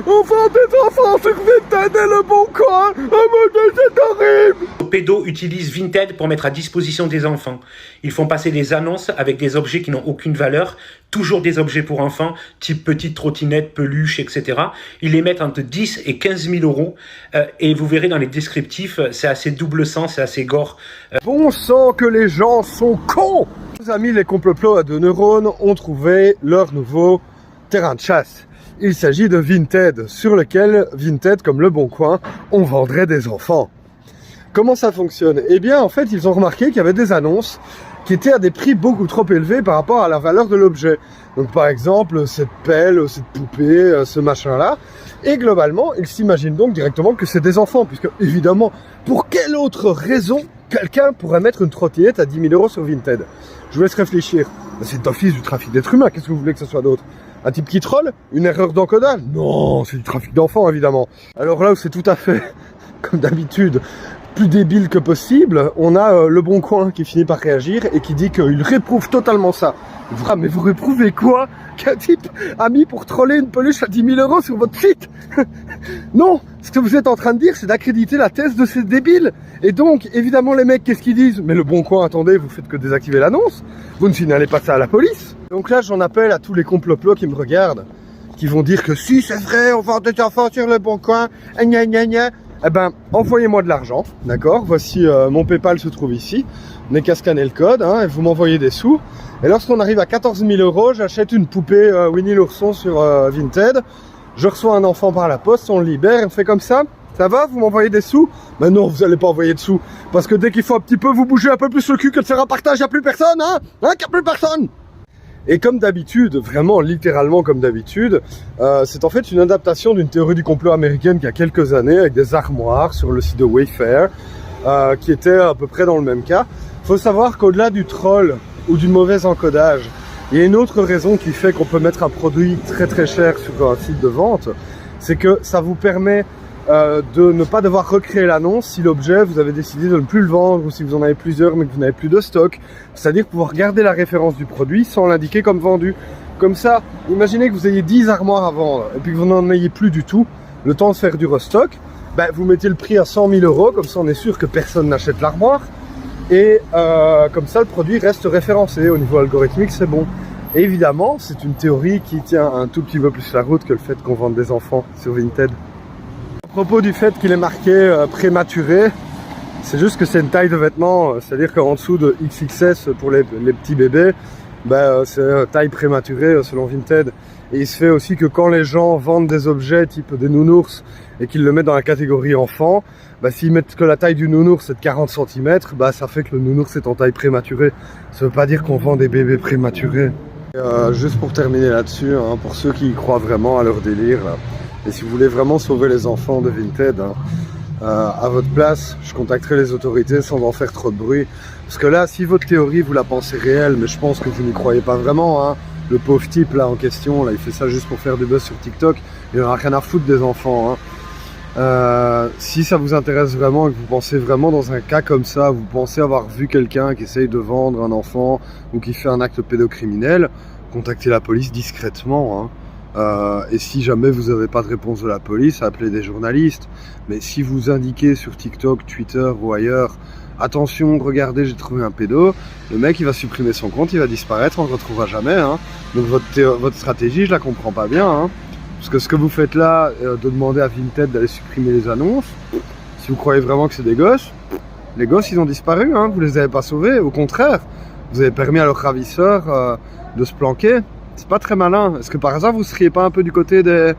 On vend des enfants sur Vinted et le Bon Coin. Oh mon Dieu, c'est horrible. Les pédos utilisent Vinted pour mettre à disposition des enfants. Ils font passer des annonces avec des objets qui n'ont aucune valeur, toujours des objets pour enfants, type petites trottinettes, peluches, etc. Ils les mettent entre 10 et 15 000 euros et vous verrez dans les descriptifs, c'est assez double sens, c'est assez gore. Bon sang que les gens sont cons. Nos amis les complots à 2 neurones ont trouvé leur nouveau terrain de chasse. Il s'agit de Vinted, sur lequel Vinted, comme le Bon Coin, on vendrait des enfants. Comment ça fonctionne? Eh bien, en fait, ils ont remarqué qu'il y avait des annonces qui étaient à des prix beaucoup trop élevés par rapport à la valeur de l'objet. Donc, par exemple, cette pelle, cette poupée, ce machin-là. Et globalement, ils s'imaginent donc directement que c'est des enfants, puisque, évidemment, pour quelle autre raison quelqu'un pourrait mettre une trottinette à 10 000 euros sur Vinted? Je vous laisse réfléchir. C'est d'office du trafic d'êtres humains, qu'est-ce que vous voulez que ce soit d'autre? Un type qui troll? Une erreur d'encodage? Non, c'est du trafic d'enfants, évidemment. Alors là où c'est tout à fait, comme d'habitude, plus débile que possible, on a le Bon Coin qui finit par réagir et qui dit qu'il réprouve totalement ça. Ah, mais vous réprouvez quoi? Qu'un type a mis pour troller une peluche à 10 000 euros sur votre site? Non, ce que vous êtes en train de dire, c'est d'accréditer la thèse de ces débiles. Et donc, évidemment, les mecs, qu'est-ce qu'ils disent? Mais le Bon Coin, attendez, vous faites que désactiver l'annonce. Vous ne signalez pas ça à la police. Donc là, j'en appelle à tous les complots qui me regardent, qui vont dire que si, c'est vrai, on vend des enfants sur le Bon Coin, gna gna gna. Eh ben, envoyez-moi de l'argent, d'accord? Voici, mon PayPal se trouve ici. Vous n'avez qu'à scanner le code, hein, et vous m'envoyez des sous. Et lorsqu'on arrive à 14 000 euros, j'achète une poupée Winnie l'ourson sur Vinted. Je reçois un enfant par la poste, on le libère, et on fait comme ça. Ça va? Vous m'envoyez des sous? Mais non, vous n'allez pas envoyer de sous. Parce que dès qu'il faut un petit peu vous bouger un peu plus le cul que de faire un partage, il n'y a plus personne, hein? Hein, qu'il n'y a plus personne! Et comme d'habitude, vraiment littéralement comme d'habitude, c'est en fait une adaptation d'une théorie du complot américaine qui a quelques années avec des armoires sur le site de Wayfair qui était à peu près dans le même cas. Il faut savoir qu'au-delà du troll ou du mauvais encodage, il y a une autre raison qui fait qu'on peut mettre un produit très très cher sur un site de vente, c'est que ça vous permet de ne pas devoir recréer l'annonce si l'objet, vous avez décidé de ne plus le vendre ou si vous en avez plusieurs mais que vous n'avez plus de stock. C'est-à-dire pouvoir garder la référence du produit sans l'indiquer comme vendu. Comme ça, imaginez que vous ayez 10 armoires à vendre et puis que vous n'en ayez plus du tout, le temps de faire du restock, ben, vous mettez le prix à 100 000 euros, comme ça on est sûr que personne n'achète l'armoire. Et comme ça le produit reste référencé, au niveau algorithmique c'est bon. Et évidemment, c'est une théorie qui tient un tout petit peu plus la route que le fait qu'on vende des enfants sur Vinted. À propos du fait qu'il est marqué prématuré, c'est juste que c'est une taille de vêtement, c'est-à-dire qu'en dessous de XXS pour les petits bébés, ben, c'est taille prématurée selon Vinted. Et il se fait aussi que quand les gens vendent des objets type des nounours et qu'ils le mettent dans la catégorie enfant, ben, s'ils mettent que la taille du nounours est de 40 cm, ben, ça fait que le nounours est en taille prématurée. Ça veut pas dire qu'on vend des bébés prématurés. Et, juste pour terminer là-dessus, hein, pour ceux qui y croient vraiment à leur délire, là, et si vous voulez vraiment sauver les enfants de Vinted, hein, à votre place, je contacterai les autorités sans en faire trop de bruit. Parce que là, si votre théorie, vous la pensez réelle, mais je pense que vous n'y croyez pas vraiment, hein, le pauvre type là en question, là, il fait ça juste pour faire du buzz sur TikTok, il n'en a rien à foutre des enfants. Hein. Si ça vous intéresse vraiment et que vous pensez vraiment dans un cas comme ça, vous pensez avoir vu quelqu'un qui essaye de vendre un enfant ou qui fait un acte pédocriminel, contactez la police discrètement. Hein. Et si jamais vous n'avez pas de réponse de la police, appelez des journalistes. Mais si vous indiquez sur TikTok, Twitter ou ailleurs, attention, regardez, j'ai trouvé un pédo, le mec il va supprimer son compte, il va disparaître, on ne le retrouvera jamais. Hein. Donc votre stratégie, je la comprends pas bien. Hein. Parce que ce que vous faites là, de demander à Vinted d'aller supprimer les annonces, si vous croyez vraiment que c'est des gosses, les gosses ils ont disparu, hein, vous les avez pas sauvés, au contraire, vous avez permis à leurs ravisseurs de se planquer. C'est pas très malin. Est-ce que par hasard vous seriez pas un peu du côté des...